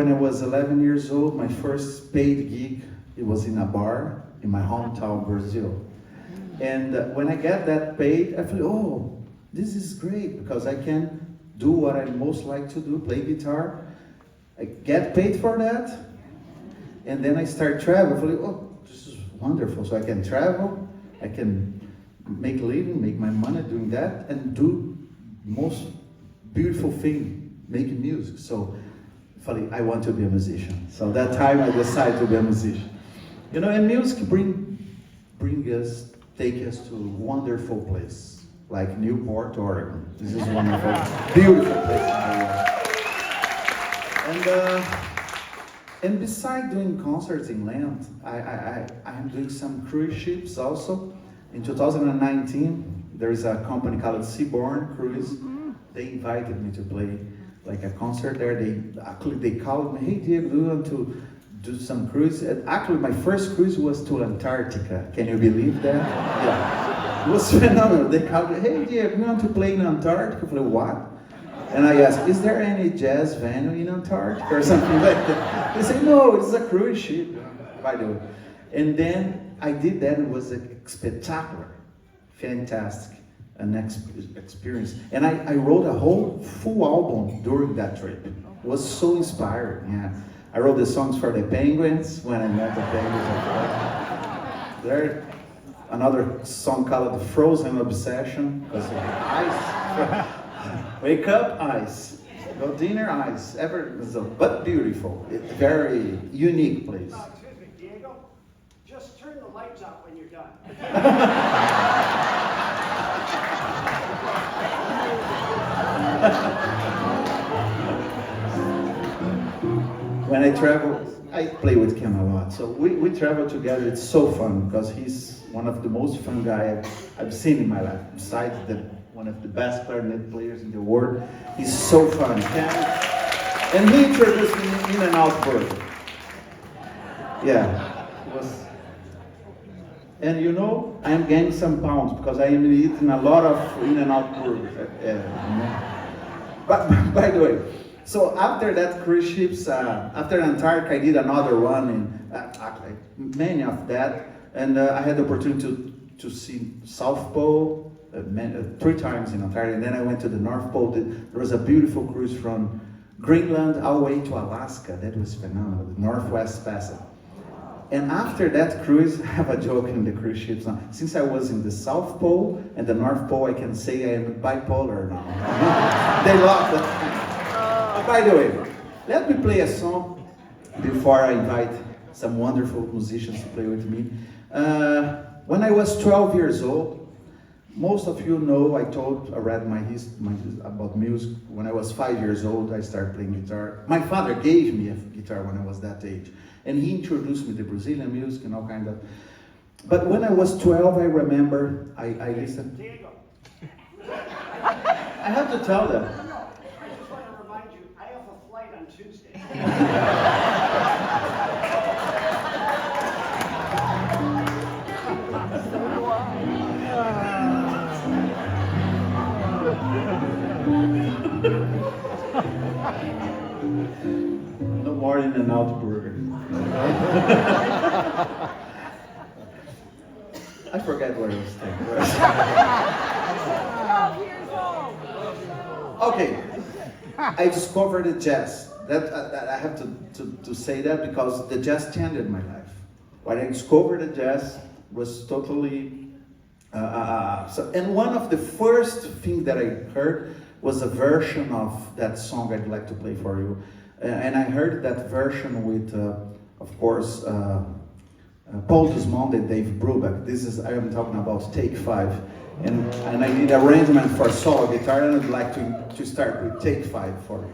When I was 11 years old, my first paid gig, it was in a bar in my hometown, Brazil. And when I get that paid, I feel, oh, this is great because I can do what I most like to do, play guitar. I get paid for that. And then I start traveling. I feel, oh, this is wonderful. So I can travel, I can make a living, make my money doing that, and do most beautiful thing, making music. So I want to be a musician. So that time I decided to be a musician. You know, and music take us to wonderful place like Newport, Oregon. This is wonderful, beautiful place in the world. And besides doing concerts in land, I'm doing some cruise ships also. In 2019, there is a company called Seaborn Cruise. They invited me to play like a concert there. They called me, hey Diego, do you want to do some cruise? And actually, my first cruise was to Antarctica. Can you believe that? Yeah, it was phenomenal. They called me, hey Diego, you want to play in Antarctica? I said, what? And I asked, is there any jazz venue in Antarctica or something like that? They say, no, it's a cruise ship, by the way. And then I did that. It was a spectacular, fantastic an experience. And I wrote a whole full album during that trip. It was so inspiring, yeah. I wrote the songs for the Penguins when I met the Penguins. There, another song called Frozen Obsession, because of the ice. Wake up, ice. Go dinner, ice. But beautiful. It's very unique place. Excuse me, Diego. Just turn the lights out when you're done. When I travel, I play with Ken a lot. So we travel together. It's so fun because he's one of the most fun guys I've seen in my life. Besides one of the best clarinet players in the world, he's so fun. And he introduced me in and out bird. Yeah, it was. And you know, I'm gaining some pounds because I am eating a lot of in and out birds. But by the way, so after that cruise ships, after Antarctica, I did another one, and actually many of that, and I had the opportunity to see South Pole 3 times in Antarctica, and then I went to the North Pole. There was a beautiful cruise from Greenland all the way to Alaska. That was phenomenal, the Northwest Passage. And after that cruise, I have a joke in the cruise ships. Since I was in the South Pole and the North Pole, I can say I am bipolar now. They love that. By the way, let me play a song before I invite some wonderful musicians to play with me. When I was 12 years old, most of you know I read my history about music. When I was 5 years old, I started playing guitar. My father gave me a guitar when I was that age. And he introduced me to Brazilian music and all kind of. But when I was 12, I remember I listened. Diego. I have to tell them. No, I just want to remind you, I have a flight on Tuesday. No more in and out burger. I forget where I was staying. Okay, I discovered the jazz. That I have to say that because the jazz changed my life. When I discovered the jazz was totally. And one of the first things that I heard was a version of that song I'd like to play for you. And I heard that version with, of course, Paul Desmond and Dave Brubeck. I am talking about Take 5. And I did arrangement for solo guitar, and I'd like to start with Take 5 for you.